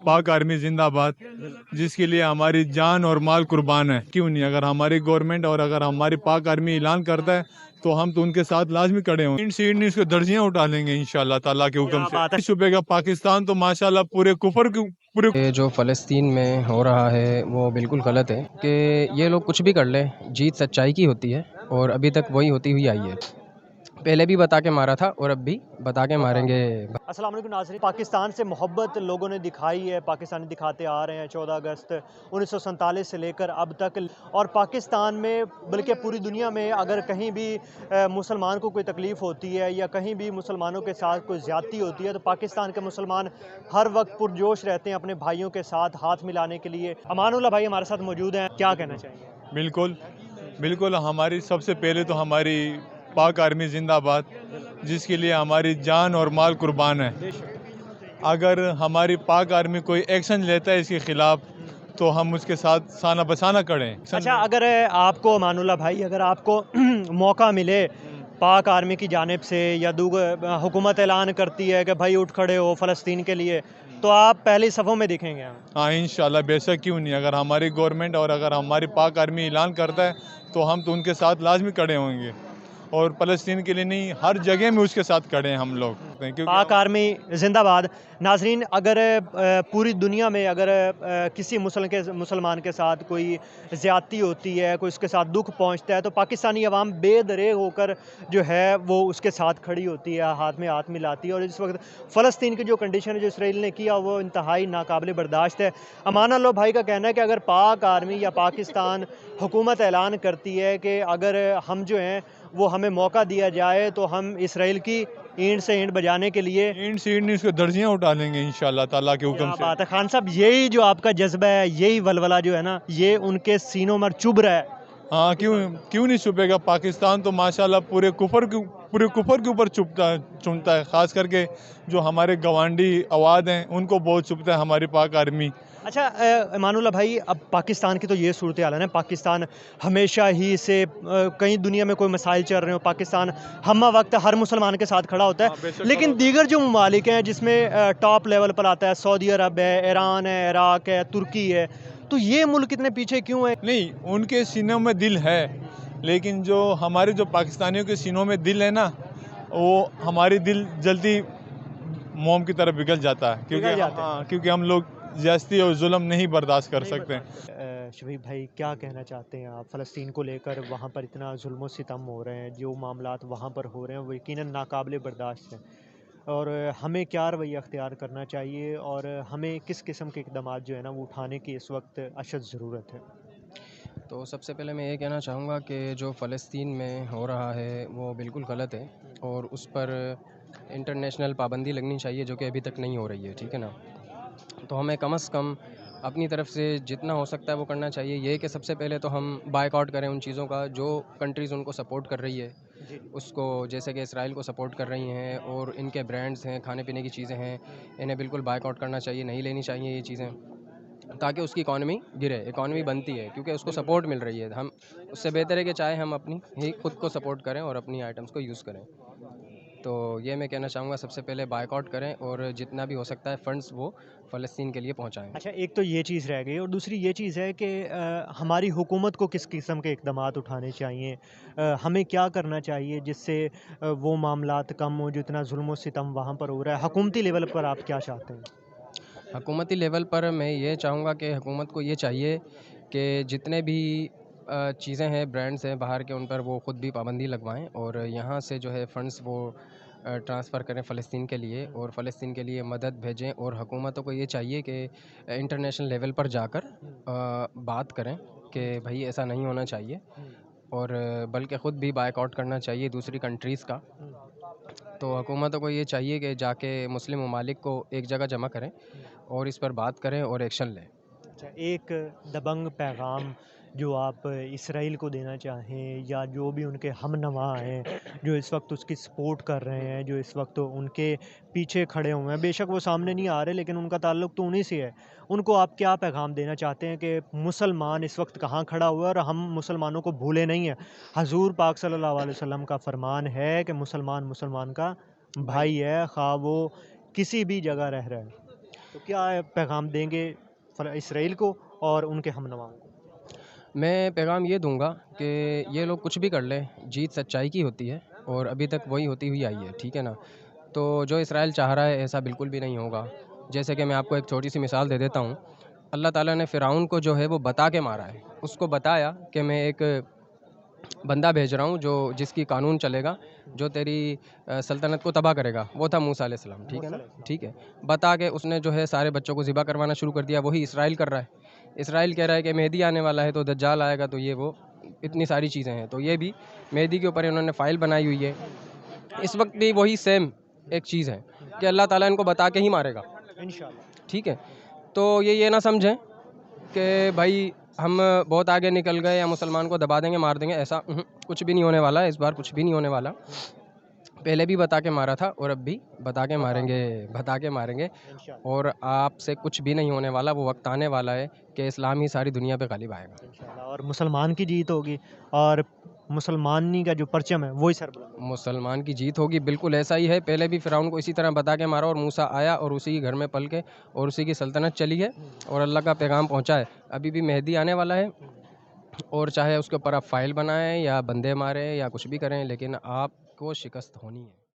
पाक आर्मी जिंदाबाद, जिसके लिए हमारी जान और माल कुर्बान है। क्यों नहीं, अगर हमारी गवर्नमेंट और अगर हमारी पाक आर्मी ऐलान करता है तो हम तो उनके साथ लाजमी खड़े होंगे। सीट नहीं, इसको दर्जियां उठा लेंगे इंशाल्लाह ताला के हुक्म से। शुबे का पाकिस्तान तो माशाल्लाह पूरे कुफर के पूरे ये जो फ़लस्तीन में हो रहा है वो बिल्कुल गलत है कि ये लोग कुछ भी कर लें, जीत सच्चाई की होती है और अभी तक वही होती हुई आई है। पहले भी बता के मारा था और अब भी बता के मारेंगे। अस्सलाम वालेकुम नाज़रीन, पाकिस्तान से मोहब्बत लोगों ने दिखाई है, पाकिस्तानी दिखाते आ रहे हैं 14 अगस्त 1947 से लेकर अब तक। और पाकिस्तान में बल्कि पूरी दुनिया में अगर कहीं भी मुसलमान को कोई तकलीफ़ होती है या कहीं भी मुसलमानों के साथ कोई ज़्यादती होती है तो पाकिस्तान के मुसलमान हर वक्त पुरजोश रहते हैं अपने भाइयों के साथ हाथ मिलाने के लिए। अमानुल्लाह भाई हमारे साथ मौजूद हैं, क्या कहना चाहिए? बिल्कुल बिल्कुल हमारी सबसे पहले तो हमारी पाक आर्मी जिंदाबाद, जिसके लिए हमारी जान और माल कुर्बान है। अगर हमारी पाक आर्मी कोई एक्शन लेता है इसके खिलाफ तो हम उसके साथ साना बसाना करें। अच्छा, अगर आपको अमानुल्लाह भाई अगर आपको मौका मिले पाक आर्मी की जानिब से या हुकूमत ऐलान करती है कि भाई उठ खड़े हो फ़लस्तीन के लिए, तो आप पहली सफ़ों में दिखेंगे? हाँ इंशाल्लाह, बेशक क्यों नहीं, अगर हमारी गवर्नमेंट और अगर हमारी पाक आर्मी ऐलान करता है तो हम तो उनके साथ लाजमी खड़े होंगे। और फ़लस्तीन के लिए नहीं, हर जगह में उसके साथ खड़े हैं हम लोग, क्योंकि पाक आर्मी जिंदाबाद। नाजरीन, अगर पूरी दुनिया में अगर किसी मुसलमान के साथ कोई ज़्यादती होती है, कोई उसके साथ दुख पहुंचता है तो पाकिस्तानी अवाम बेदरेग होकर जो है वो उसके साथ खड़ी होती है, हाथ में हाथ मिलाती है। और इस वक्त फ़लस्तीन की जो कंडीशन है जो इसराइल ने किया वो इंतहाई नाकाबिल बर्दाश्त है। अमानुल्लाह भाई का कहना है कि अगर पाक आर्मी या पाकिस्तान हुकूमत ऐलान करती है कि अगर हम जो हैं वो हमें मौका दिया जाए तो हम इसराइल की ईंट से ईंट बजाने के लिए ईंट से ईंट नहीं, इसको दर्जियां उठा लेंगे इंशाल्लाह ताला के हुक्म क्या से। बात है खान साहब, यही जो आपका जज्बा है, यही वलवला जो है ना, ये उनके सीनों में चुभ रहा है। हाँ, क्यों क्यों नहीं छुपेगा। पाकिस्तान तो माशाल्लाह पूरे कुफर के ऊपर चुनता है। ख़ास करके जो हमारे गवांडी अवाद हैं उनको बहुत चुभता है हमारी पाक आर्मी। अच्छा अमानुल्लाह भाई, अब पाकिस्तान की तो ये सूरत हाल है ना, पाकिस्तान हमेशा ही से कहीं दुनिया में कोई मसाइल चल रहे हो, पाकिस्तान हम वक्त हर मुसलमान के साथ खड़ा होता है। लेकिन दीगर जो ममालिक हैं जिसमें टॉप लेवल पर आता है, सऊदी अरब है, ईरान है, इराक है, तुर्की है, तो ये मुल्क इतने पीछे क्यों है? नहीं, उनके सीनों में दिल है, लेकिन जो हमारे जो पाकिस्तानियों के सीनों में दिल है ना, वो हमारी दिल जल्दी मोम की तरह पिघल जाता है, पिघल जाता है। हाँ, क्योंकि हम लोग ज्यादती और जुल्म नहीं बर्दाश्त कर सकते हैं। शफीक भाई, क्या कहना चाहते हैं आप फ़लस्तीन को लेकर? वहाँ पर इतना जुल्म सितम हो रहे हैं, जो मामलात वहाँ पर हो रहे हैं वो यकीनन नाकाबिले बर्दाश्त हैं। और हमें क्या रवैया अख्तियार करना चाहिए और हमें किस किस्म के इक़दामात जो है ना वो उठाने की इस वक्त अशद ज़रूरत है? तो सबसे पहले मैं ये कहना चाहूँगा कि जो फ़लस्तीन में हो रहा है वो बिल्कुल गलत है और उस पर इंटरनेशनल पाबंदी लगनी चाहिए, जो कि अभी तक नहीं हो रही है, ठीक है ना। तो हमें कम से कम अपनी तरफ से जितना हो सकता है वो करना चाहिए। ये कि सबसे पहले तो हम बायकॉट करें उन चीज़ों का जो कंट्रीज़ उनको सपोर्ट कर रही है, उसको, जैसे कि इसराइल को सपोर्ट कर रही हैं और इनके ब्रांड्स हैं, खाने पीने की चीज़ें हैं, इन्हें बिल्कुल बायकॉट करना चाहिए, नहीं लेनी चाहिए ये चीज़ें, ताकि उसकी इकॉनमी गिरे। इकॉनमी बनती है क्योंकि उसको सपोर्ट मिल रही है। हम उससे बेहतर है कि चाहे हम अपनी ही खुद को सपोर्ट करें और अपनी आइटम्स को यूज़ करें। तो ये मैं कहना चाहूँगा, सबसे पहले बायकॉट करें और जितना भी हो सकता है फ़ंड्स वो फ़लस्तीन के लिए पहुँचाएँ। अच्छा, एक तो ये चीज़ रह गई और दूसरी ये चीज़ है कि हमारी हुकूमत को किस किस्म के इक़दामात उठाने चाहिए, हमें क्या करना चाहिए जिससे वो मामलात कम हो जो इतना जुल्म सितम वहाँ पर हो रहा है। हुकूमती लेवल पर आप क्या चाहते हैं? हुकूमती लेवल पर मैं ये चाहूँगा कि हुकूमत को ये चाहिए कि जितने भी चीज़ें हैं, ब्रांड्स हैं बाहर के, उन पर वो ख़ुद भी पाबंदी लगवाएं और यहाँ से जो है फ़ंड्स वो ट्रांसफ़र करें फ़लस्तीन के लिए और फ़लस्तीन के लिए मदद भेजें। और हुकूमतों को ये चाहिए कि इंटरनेशनल लेवल पर जाकर बात करें कि भाई ऐसा नहीं होना चाहिए और बल्कि ख़ुद भी बायकॉट करना चाहिए दूसरी कंट्रीज़ का। तो हुकूमतों को ये चाहिए कि जाके मुस्लिम ममालिक को एक जगह जमा करें और इस पर बात करें और एक्शन लें। अच्छा, एक दबंग पैगाम जो आप इसराइल को देना चाहें या जो भी उनके हमनवा हैं जो इस वक्त उसकी सपोर्ट कर रहे हैं, जो इस वक्त उनके पीछे खड़े हुए हैं, बेशक वो सामने नहीं आ रहे लेकिन उनका ताल्लुक तो उन्हीं से है, उनको आप क्या पैगाम देना चाहते हैं कि मुसलमान इस वक्त कहाँ खड़ा हुआ है और हम मुसलमानों को भूले नहीं हैं? हजूर पाक सल्लल्लाहु अलैहि वसल्लम का फरमान है कि मुसलमान मुसलमान का भाई है, खा वो किसी भी जगह रह रहा है। تو کیا پیغام دیں گے اسرائیل کو اور ان کے ہم نواؤں کو؟ میں پیغام یہ دوں گا کہ یہ لوگ کچھ بھی کر لیں، جیت سچائی کی ہوتی ہے اور ابھی تک وہی ہوتی ہوئی آئی ہے، ٹھیک ہے نا. تو جو اسرائیل چاہ رہا ہے ایسا بالکل بھی نہیں ہوگا. جیسے کہ میں آپ کو ایک چھوٹی سی مثال دے دیتا ہوں. اللہ تعالیٰ نے فرعون کو جو ہے وہ بتا کے مارا ہے. اس کو بتایا کہ میں ایک بندہ بھیج رہا ہوں جس کی قانون چلے گا، جو تیری سلطنت کو تباہ کرے گا. وہ تھا موسیٰ علیہ السلام، ٹھیک ہے نا. ٹھیک ہے، بتا کے اس نے جو ہے سارے بچوں کو ذبح کروانا شروع کر دیا. وہی اسرائیل کر رہا ہے. اسرائیل کہہ رہا ہے کہ مہدی آنے والا ہے تو دجال آئے گا، تو یہ وہ اتنی ساری چیزیں ہیں. تو یہ بھی مہدی کے اوپر انہوں نے فائل بنائی ہوئی ہے. اس وقت بھی وہی سیم ایک چیز ہے کہ اللہ تعالیٰ ان کو بتا کے ہی مارے گا، انشاءاللہ. ٹھیک ہے. تو یہ نہ سمجھیں کہ بھائی ہم بہت آگے نکل گئے یا مسلمان کو دبا دیں گے، مار دیں گے. ایسا کچھ بھی نہیں ہونے والا. اس بار کچھ بھی نہیں ہونے والا. پہلے بھی بتا کے مارا تھا اور اب بھی بتا کے ماریں گے. اور آپ سے کچھ بھی نہیں ہونے والا. وہ وقت آنے والا ہے کہ اسلام ہی ساری دنیا پہ غالب آئے گا انشاءاللہ. اور مسلمان کی جیت ہوگی اور مسلمانی کا جو پرچم ہے وہی سر بلند ہوگا. مسلمان کی جیت ہوگی. بالکل ایسا ہی ہے. پہلے بھی فرعون کو اسی طرح بتا کے مارا اور موسیٰ آیا اور اسی کے گھر میں پل کے اور اسی کی سلطنت چلی ہے اور اللہ کا پیغام پہنچا ہے. ابھی بھی مہدی آنے والا ہے اور چاہے اس کے اوپر آپ فائل بنائیں یا بندے ماریں یا کچھ بھی کریں، لیکن آپ کو شکست ہونی ہے.